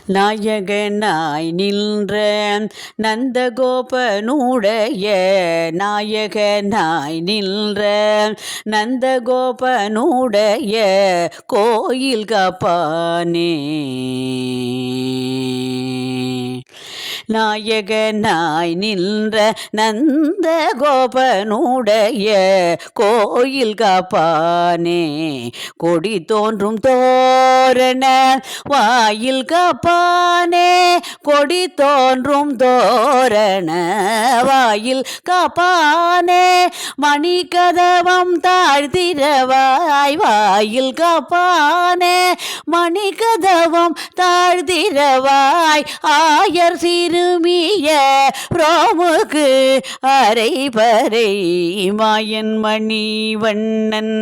நாயகனாய் நின்ற நந்தகோபனுடைய நாயகனாய் நின்ற நந்தகோபனுடைய கோயில் காப்பானே. நாயகனாய் நின்ற நந்தகோபனுடைய கோயில் காப்பானே. கொடி தோன்றும் தோரண வாயில் காப்பானே. கொடி தோன்றும் தோரண வாயில் காப்பானே. மணிக்கதவம் தாழ்த்திரவாய் வாயில் காப்பானே. மணிக்கதவம் தாழ்த்திரவாய் ஆயர் சிறுமிய ரோமுக்கு அரைபறை மாயன் மணிவண்ணன்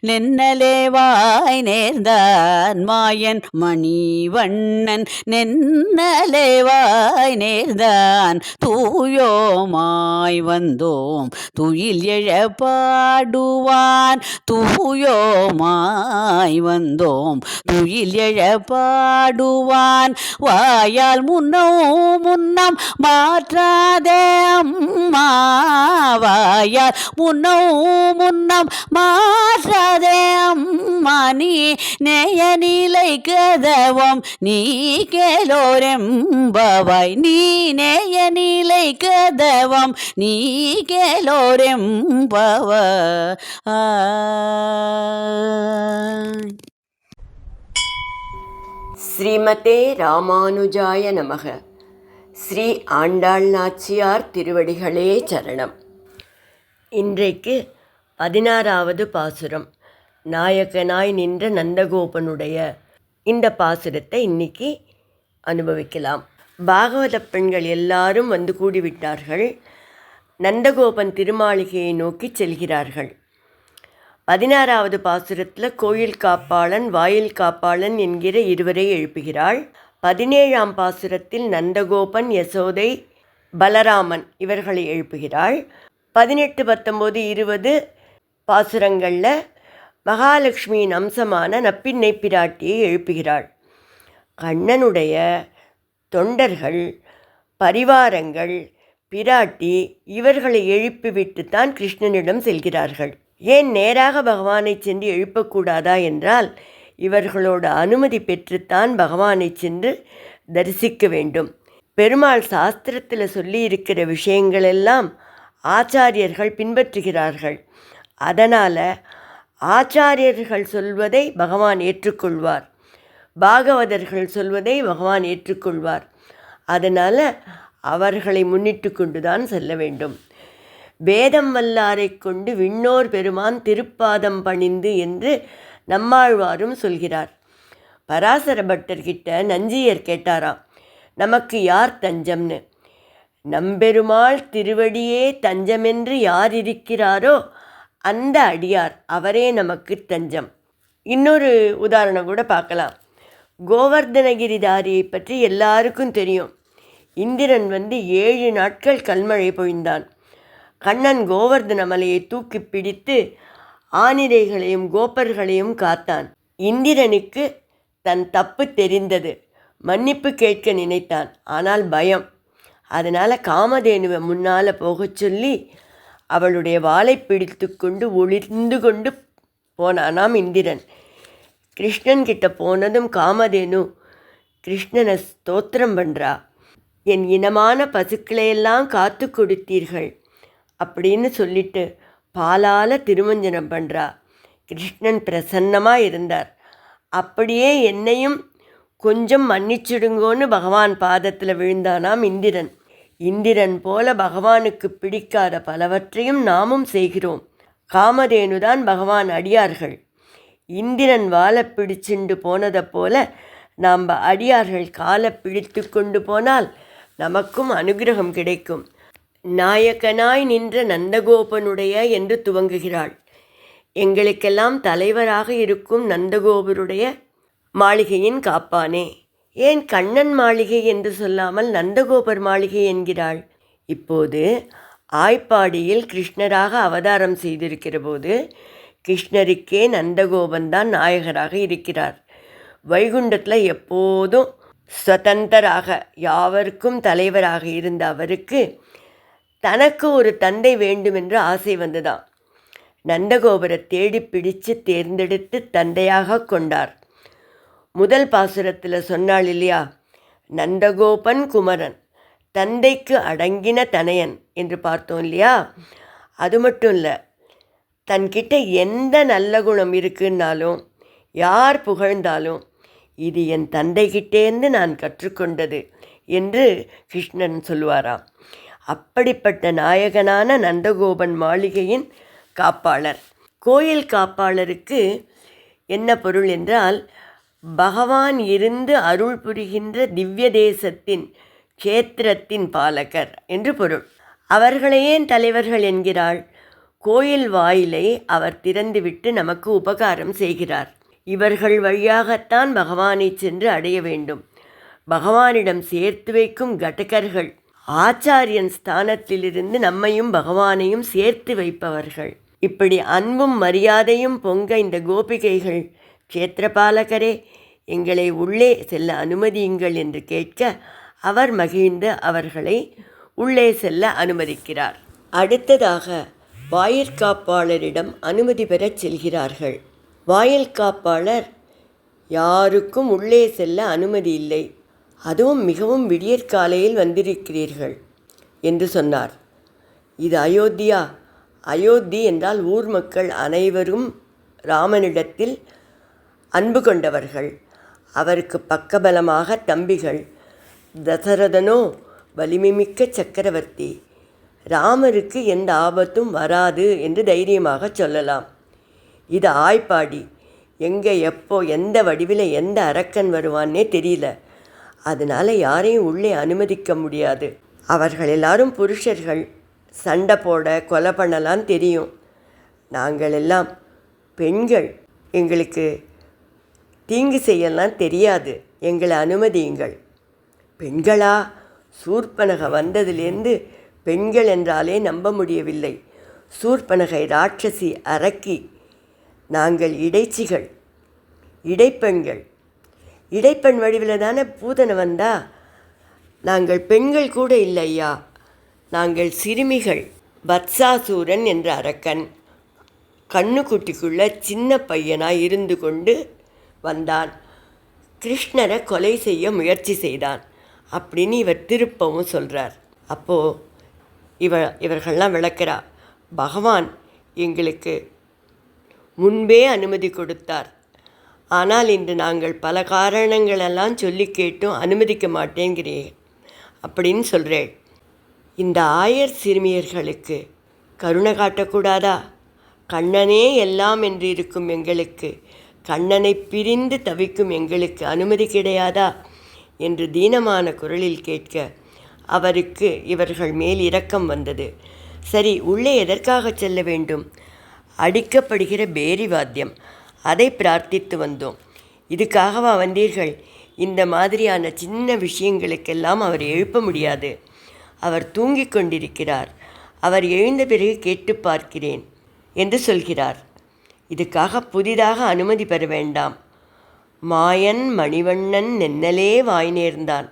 நென்னலேவாய் நேர்ந்தான். மாயன் மணிவண்ணன் நென்னலேவாய் நேர்ந்தான். தூயோமாய் வந்தோம் துயில் எழ பாடுவான். தூயோமாய் வந்தோம் துயில் எழ பாடுவான். வாயால் முன்னம் மாற்றாதே அம்மா. வாயால் முன்னம் மாற்றாதே அம்மா. நீ நேய நிலை கதவம் நீ கேளோரெம்பவாய். நீ நேய நிலை கதவம் நீ கேளோரெம்பவாய். ஸ்ரீமதே ராமானுஜாய நமக. ஸ்ரீ ஆண்டாள் நாச்சியார் திருவடிகளே சரணம். இன்றைக்கு 16வது பாசுரம், நாயகனாய் நின்ற நந்தகோபனுடைய இந்த பாசுரத்தை இன்னைக்கு அனுபவிக்கலாம். பாகவத பெண்கள் எல்லாரும் வந்து கூடிவிட்டார்கள். நந்தகோபன் திருமாளிகையை நோக்கி செல்கிறார்கள். 16வது பாசுரத்தில் கோயில் காப்பாளன் வாயில் காப்பாளன் என்கிற இருவரை எழுப்புகிறாள். 17ஆம் பாசுரத்தில் நந்தகோபன் யசோதை பலராமன் இவர்களை எழுப்புகிறாள். 18, 19, 20 பாசுரங்களில் மகாலட்சுமியின் அம்சமான நப்பின்னை பிராட்டியை எழுப்புகிறாள். கண்ணனுடைய தொண்டர்கள், பரிவாரங்கள், பிராட்டி இவர்களை எழுப்பிவிட்டுத்தான் கிருஷ்ணனிடம் செல்கிறார்கள். ஏன் நேராக பகவானை சென்று எழுப்பக்கூடாதா என்றால், இவர்களோட அனுமதி பெற்றுத்தான் பகவானை சென்று தரிசிக்க வேண்டும். பெருமாள் சாஸ்திரத்தில் சொல்லியிருக்கிற விஷயங்களெல்லாம் ஆச்சாரியர்கள் பின்பற்றுகிறார்கள். அதனால் ஆச்சாரியர்கள் சொல்வதை பகவான் ஏற்றுக்கொள்வார், பாகவதர்கள் சொல்வதை பகவான் ஏற்றுக்கொள்வார். அதனால் அவர்களை முன்னிட்டு கொண்டு தான் செல்ல வேண்டும். வேதம் வல்லாரை கொண்டு விண்ணோர் பெருமான் திருப்பாதம் பணிந்து என்று நம்மாழ்வாரும் சொல்கிறார். பராசர பட்டர்கிட்ட நஞ்சியர் கேட்டாராம், நமக்கு யார் தஞ்சம்னு. நம்பெருமாள் திருவடியே தஞ்சமென்று யார் இருக்கிறாரோ அந்த அடியார், அவரே நமக்கு தஞ்சம். இன்னொரு உதாரணம் கூட பார்க்கலாம். கோவர்தனகிரிதாரியை பற்றி எல்லாருக்கும் தெரியும். இந்திரன் 7 நாட்கள் கல்மழை பொழிந்தான். கண்ணன் கோவர்தன மலையை தூக்கி பிடித்து ஆனிரைகளையும் கோப்பர்களையும் காத்தான். இந்திரனுக்கு தன் தப்பு தெரிந்தது. மன்னிப்பு கேட்க நினைத்தான். ஆனால் பயம். அதனால் காமதேனுவை முன்னால் போகச் சொல்லி அவளுடைய வாளை பிடித்து கொண்டு ஒளிர்ந்து கொண்டு போனானாம் இந்திரன். கிருஷ்ணன்கிட்ட போனதும் காமதேனு கிருஷ்ணனை ஸ்தோத்திரம் பண்ணுறா. என் இனமான பசுக்களையெல்லாம் காத்து கொடுத்தீர்கள் அப்படின்னு சொல்லிட்டு பாலால் திருமஞ்சனம் பண்ணுறா. கிருஷ்ணன் பிரசன்னமாக இருந்தார். அப்படியே என்னையும் கொஞ்சம் மன்னிச்சிடுங்கோன்னு பகவான் பாதத்தில் விழுந்தானாம் இந்திரன். இந்திரன் போல பகவானுக்கு பிடிக்காத பலவற்றையும் நாமும் செய்கிறோம். காமதேனுதான் பகவான் அடியார்கள். இந்திரன் வாழை பிடிச்சுண்டு போனதை போல நாம் அடியார்கள் காலை பிடித்து கொண்டு போனால் நமக்கும் அனுகிரகம் கிடைக்கும். நாயகனாய் நின்ற நந்தகோபனுடைய என்று துவங்குகிறாள். எங்களுக்கெல்லாம் தலைவராக இருக்கும் நந்தகோபருடைய மாளிகையின் காப்பானே. ஏன் கண்ணன் மாளிகை என்று சொல்லாமல் நந்தகோபர் மாளிகை என்கிறாள்? இப்போது ஆய்ப்பாடியில் கிருஷ்ணராக அவதாரம் செய்திருக்கிற போது கிருஷ்ணருக்கே நந்தகோபன் தான் நாயகராக இருக்கிறார். வைகுண்டத்தில் எப்போதும் சுதந்தராக யாவருக்கும் தலைவராக இருந்த அவருக்கு தனக்கு ஒரு தந்தை வேண்டுமென்று ஆசை வந்துதான். நந்தகோபரை தேடி பிடிச்சு தேர்ந்தெடுத்து தந்தையாக கொண்டார். முதல் பாசுரத்தில் சொன்னாள் இல்லையா, நந்தகோபன் குமரன் தந்தைக்கு அடங்கின தனையன் என்று பார்த்தோம் இல்லையா. அது மட்டும் இல்லை, தன்கிட்ட எந்த நல்ல குணம் இருக்குன்னாலும் யார் புகழ்ந்தாலும் இது என் தந்தைகிட்டேருந்து நான் கற்றுக்கொண்டது என்று கிருஷ்ணன் சொல்லுவாராம். அப்படிப்பட்ட நாயகனான நந்தகோபன் மாளிகையின் காப்பாளர். கோயில் காப்பாளருக்கு என்ன பொருள் என்றால், பகவான் இருந்து அருள் புரிகின்ற திவ்ய தேசத்தின் க்ஷேத்திரத்தின் பாலகர் என்று பொருள். அவர்களை ஏன் தலைவர்கள் என்கிறாள்? கோயில் வாயிலை அவர் திறந்துவிட்டு நமக்கு உபகாரம் செய்கிறார். இவர்கள் வழியாகத்தான் பகவானை சென்று அடைய வேண்டும். பகவானிடம் சேர்த்து வைக்கும் கடகர்கள் ஆச்சாரியன் ஸ்தானத்திலிருந்து நம்மையும் பகவானையும் சேர்த்து வைப்பவர்கள். இப்படி அன்பும் மரியாதையும் பொங்க இந்த கோபிகைகள், க்ஷேத்திரபாலகரே எங்களை உள்ளே செல்ல அனுமதியுங்கள் என்று கேட்க அவர் மகிழ்ந்து அவர்களை உள்ளே செல்ல அனுமதிக்கிறார். அடுத்ததாக வாயிற்காப்பாளரிடம் அனுமதி பெறச் செல்கிறார்கள். வாயில் காப்பாளர், யாருக்கும் உள்ளே செல்ல அனுமதி இல்லை, அதுவும் மிகவும் விடியற்காலையில் வந்திருக்கிறீர்கள் என்று சொன்னார். இது அயோத்தியா? அயோத்தி என்றால் ஊர் மக்கள் அனைவரும் ராமனிடத்தில் அன்பு கொண்டவர்கள். அவருக்கு பக்கபலமாக தம்பிகள். தசரதனோ வலிமைமிக்க சக்கரவர்த்தி. ராமருக்கு எந்த ஆபத்தும் வராது என்று தைரியமாக சொல்லலாம். இது ஆய்ப்பாடி. எங்கே எப்போ எந்த வடிவில் எந்த அரக்கன் வருவான்னே தெரியல. அதனால் யாரையும் உள்ளே அனுமதிக்க முடியாது. அவர்கள் எல்லாரும் புருஷர்கள். சண்டை போட கொலை பண்ணலாம் தெரியும். நாங்கள் எல்லாம் பெண்கள். எங்களுக்கு தீங்கு செய்யலாம் தெரியாது. எங்களை அனுமதியுங்கள். பெண்களா? சூர்பனக வந்ததிலிருந்து பெண்கள் என்றாலே நம்ப முடியவில்லை. சூர்பனகை ராட்சசி, அரக்கி. நாங்கள் இடைச்சிகள், இடைப்பெண்கள். இடைப்பெண் வடிவில் தானே பூதனை வந்தா. நாங்கள் பெண்கள் கூட இல்லை ஐயா, நாங்கள் சிறுமிகள். வத்சாசூரன் என்ற அரக்கன் கண்ணுக்குட்டிக்குள்ள சின்ன பையனாய் இருந்து கொண்டு வந்தான். கிருஷ்ணரை கொலை செய்ய முயற்சி செய்தான் அப்படின்னு இவர் திருப்பவும் சொல்கிறார். அப்போது இவர்கள்லாம் விளக்கிறா, பகவான் எங்களுக்கு முன்பே அனுமதி கொடுத்தார். ஆனால் இன்று நாங்கள் பல காரணங்களெல்லாம் சொல்லி கேட்டும் அனுமதிக்க மாட்டேங்கிறேன் அப்படின்னு சொல்கிறேன். இந்த ஆயர் சிறுமியர்களுக்கு கருணை காட்டக்கூடாதா? கண்ணனே எல்லாம் என்று இருக்கும் எங்களுக்கு, கண்ணனை பிரிந்து தவிக்கும் எங்களுக்கு அனுமதி கிடையாதா என்று தீனமான குரலில் கேட்க அவருக்கு இவர்கள் மேல் இரக்கம் வந்தது. சரி, உள்ளே எதற்காக செல்ல வேண்டும்? அடிக்கப்படுகிற பேரி வாத்தியம், அதை பிரார்த்தித்து வந்தோம். இதுக்காகவா வந்தீர்கள்? இந்த மாதிரியான சின்ன விஷயங்களுக்கெல்லாம் அவர் எழுப்ப முடியாது. அவர் தூங்கிக் கொண்டிருக்கிறார். அவர் எழுந்த பிறகு கேட்டு பார்க்கிறேன் என்று சொல்கிறார். இதுக்காக புதிதாக அனுமதி பெற வேண்டாம். மாயன் மணிவண்ணன் நென்னலே வாய் நேர்ந்தான்.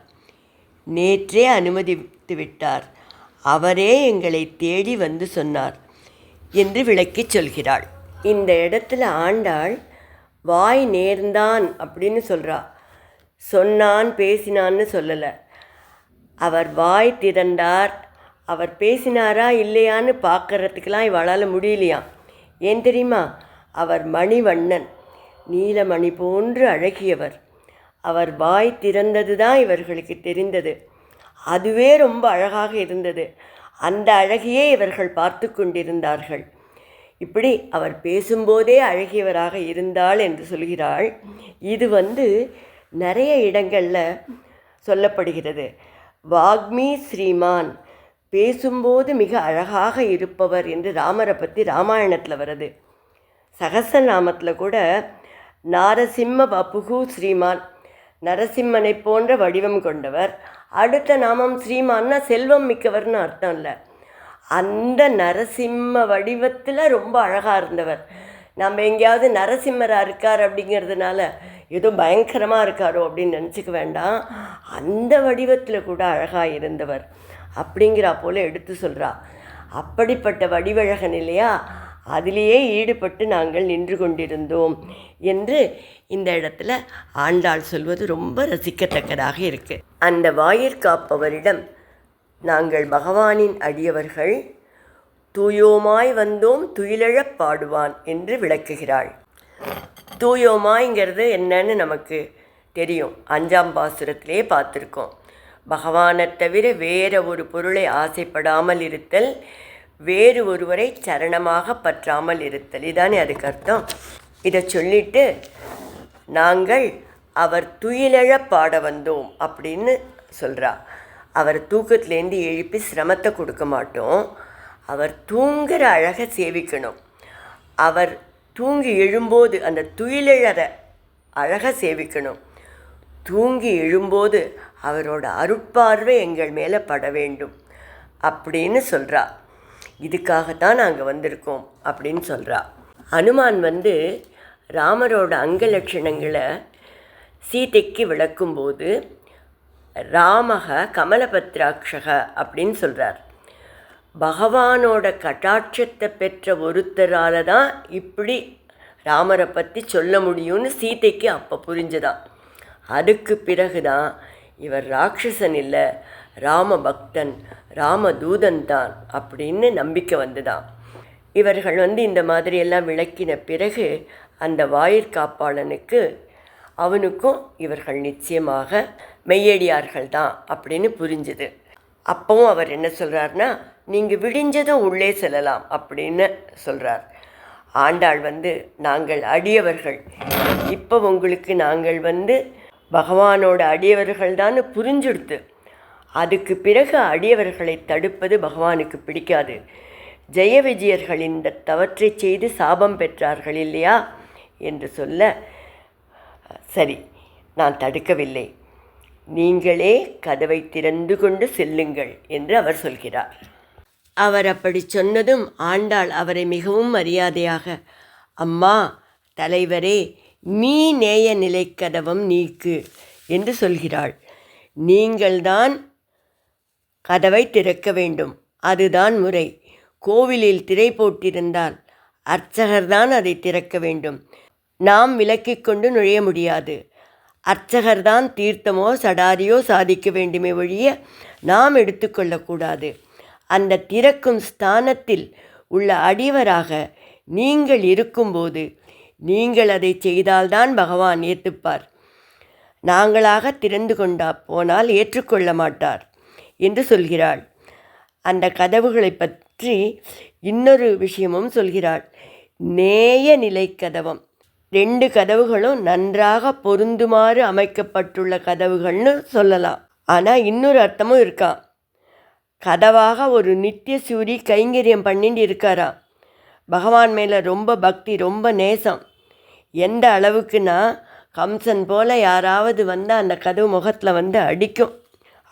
நேற்றே அனுமதித்து விட்டார். அவரே எங்களை தேடி வந்து சொன்னார் என்று விளக்கிச் சொல்கிறாள். இந்த இடத்துல ஆண்டாள் வாய் நேர்ந்தான் அப்படின்னு சொல்கிறா. சொன்னான் பேசினான்னு சொல்லலை. அவர் வாய் திறந்தார். அவர் பேசினாரா இல்லையான்னு பார்க்கறதுக்கெலாம் இவளால் முடியலையாம். ஏன் தெரியுமா? அவர் மணிவண்ணன், நீலமணி போன்று அழகியவர். அவர் வாய் திறந்தது தான் இவர்களுக்கு தெரிந்தது. அதுவே ரொம்ப அழகாக இருந்தது. அந்த அழகையே இவர்கள் பார்த்து கொண்டிருந்தார்கள். இப்படி அவர் பேசும்போதே அழகியவராக இருந்தாள் என்று சொல்கிறாள். இது நிறைய இடங்களில் சொல்லப்படுகிறது. வாக்மி ஸ்ரீமான், பேசும்போது மிக அழகாக இருப்பவர் என்று ராமரை பற்றி ராமாயணத்தில் வருது. சகஸ்ரநாமத்தில் கூட நாரசிம்ம வபுகு ஸ்ரீமான், நரசிம்மனை போன்ற வடிவம் கொண்டவர். அடுத்த நாமம் ஸ்ரீமான்னா செல்வம் மிக்கவர்னு அர்த்தம் இல்லை. அந்த நரசிம்ம வடிவத்தில் ரொம்ப அழகாக இருந்தவர். நம்ம எங்கேயாவது நரசிம்மராக இருக்கார் அப்படிங்கிறதுனால ஏதோ பயங்கரமாக இருக்காரோ அப்படின்னு நினச்சிக்க வேண்டாம். அந்த வடிவத்தில் கூட அழகாக இருந்தவர் அப்படிங்கிறா போல் எடுத்து சொல்கிறா. அப்படிப்பட்ட வடிவழகன் இல்லையா, அதிலேயே ஈடுபட்டு நாங்கள் நின்று கொண்டிருந்தோம் என்று இந்த இடத்துல ஆண்டாள் சொல்வது ரொம்ப ரசிக்கத்தக்கதாக இருக்குது. அந்த வாயிற்காப்பவரிடம் நாங்கள் பகவானின் அடியவர்கள், தூயோமாய் வந்தோம் துயிலழப் பாடுவான் என்று விளக்குகிறாள். தூயோமாய்ங்கிறது என்னன்னு நமக்கு தெரியும், 5ஆம் பாசுரத்திலே பார்த்துருக்கோம். பகவானை தவிர வேறு ஒரு பொருளை ஆசைப்படாமல் இருத்தல், வேறு ஒருவரை சரணமாக பற்றாமல் இருத்தல், இதானே அதுக்கு அர்த்தம். இதை சொல்லிட்டு நாங்கள் அவர் துயிலழ பாட வந்தோம் அப்படின்னு சொல்கிறா. அவர் தூக்கத்துலேருந்து எழுப்பி சிரமத்தை கொடுக்க மாட்டோம், அவர் தூங்குகிற அழகை சேவிக்கணும். அவர் தூங்கி எழும்போது அந்த துயிலழற அழகை சேவிக்கணும். தூங்கி எழும்போது அவரோட அருட்பார்வை எங்கள் மேலே பட வேண்டும் அப்படின்னு சொல்கிறா. இதுக்காகத்தான் நாங்கள் வந்திருக்கோம் அப்படின்னு சொல்கிறா. அனுமான் ராமரோட அங்கலட்சணங்களை சீதைக்கு விளக்கும்போது ராமக கமலபத்ராட்சக அப்படின்னு சொல்கிறார். பகவானோட கட்டாட்சத்தை பெற்ற ஒருத்தரால் தான் இப்படி ராமரை பற்றி சொல்ல முடியும்னு சீதைக்கு அப்போ புரிஞ்சுதான். அதுக்கு பிறகு தான் இவர் ராட்சசன் இல்லை, ராம பக்தன், ராமதூதன் தான் அப்படின்னு நம்பிக்கை வந்துதான். இவர்கள் இந்த மாதிரியெல்லாம் விளக்கின பிறகு அந்த வாயிற்காப்பாளனுக்கு அவனுக்கும் இவர்கள் நிச்சயமாக மெய்யடியார்கள் தான் அப்படின்னு புரிஞ்சுது. அப்பவும் அவர் என்ன சொல்கிறார்னா, நீங்கள் விடிஞ்சதும் உள்ளே செல்லலாம் அப்படின்னு சொல்கிறார். ஆண்டாள் நாங்கள் அடியவர்கள், இப்போ உங்களுக்கு நாங்கள் பகவானோட அடியவர்கள் தான் புரிஞ்சுடுத்து. அதுக்கு பிறகு அடியவர்களை தடுப்பது பகவானுக்கு பிடிக்காது. ஜெய விஜயர்கள் இந்த தவற்றை செய்து சாபம் பெற்றார்கள் இல்லையா என்று சொல்ல, சரி நான் தடுக்கவில்லை, நீங்களே கதவை திறந்து கொண்டு செல்லுங்கள் என்று அவர் சொல்கிறார். அவர் அப்படி சொன்னதும் ஆண்டாள் அவரை மிகவும் மரியாதையாக, அம்மா தலைவரே, மீ நேய நிலைக்கதவம் நீக்கு என்று சொல்கிறாள். நீங்கள்தான் கதவை திறக்க வேண்டும், அதுதான் முறை. கோவிலில் திரை போட்டிருந்தால் அர்ச்சகர்தான் அதை திறக்க வேண்டும், நாம் விலக்கிக் கொண்டு நுழைய முடியாது. அர்ச்சகர்தான் தீர்த்தமோ சடாரியோ சாதிக்க வேண்டுமே ஒழிய நாம் எடுத்துக்கொள்ளக்கூடாது. அந்த திறக்கும் ஸ்தானத்தில் உள்ள அடிவராக நீங்கள் இருக்கும்போது நீங்கள் அதை செய்தால்தான் பகவான் ஏற்றுப்பார். நாங்களாக திறந்து கொண்டா போனால் ஏற்றுக்கொள்ள மாட்டார் என்று சொல்கிறாள். அந்த கதவுகளை பற்றி இன்னொரு விஷயமும் சொல்கிறாள். நேய நிலை கதவம், 2 கதவுகளும் நன்றாக பொருந்துமாறு அமைக்கப்பட்டுள்ள கதவுகள்னு சொல்லலாம். ஆனால் இன்னொரு அர்த்தமும் இருக்கான். கதவாக ஒரு நித்திய சூரி கைங்கரியம் பண்ணிட்டு இருக்காராம். பகவான் மேலே ரொம்ப பக்தி, ரொம்ப நேசம். எந்த அளவுக்குன்னா, கம்சன் போல் யாராவது அந்த கதவு முகத்தில் அடிக்கும்.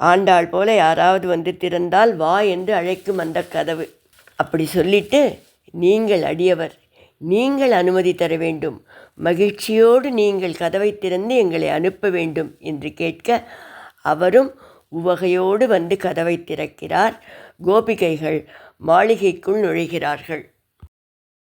ஆண்டாள் போல் யாராவது திறந்தால் வா என்று அழைக்கும் அந்த கதவு. அப்படி சொல்லிட்டு, நீங்கள் அடியவர், நீங்கள் அனுமதி தர வேண்டும், மகிழ்ச்சியோடு நீங்கள் கதவை திறந்து எங்களை அனுப்ப வேண்டும் என்று கேட்க, அவரும் உவகையோடு கதவை திறக்கிறார். கோபிகைகள் மாளிகைக்குள் நுழைகிறார்கள்.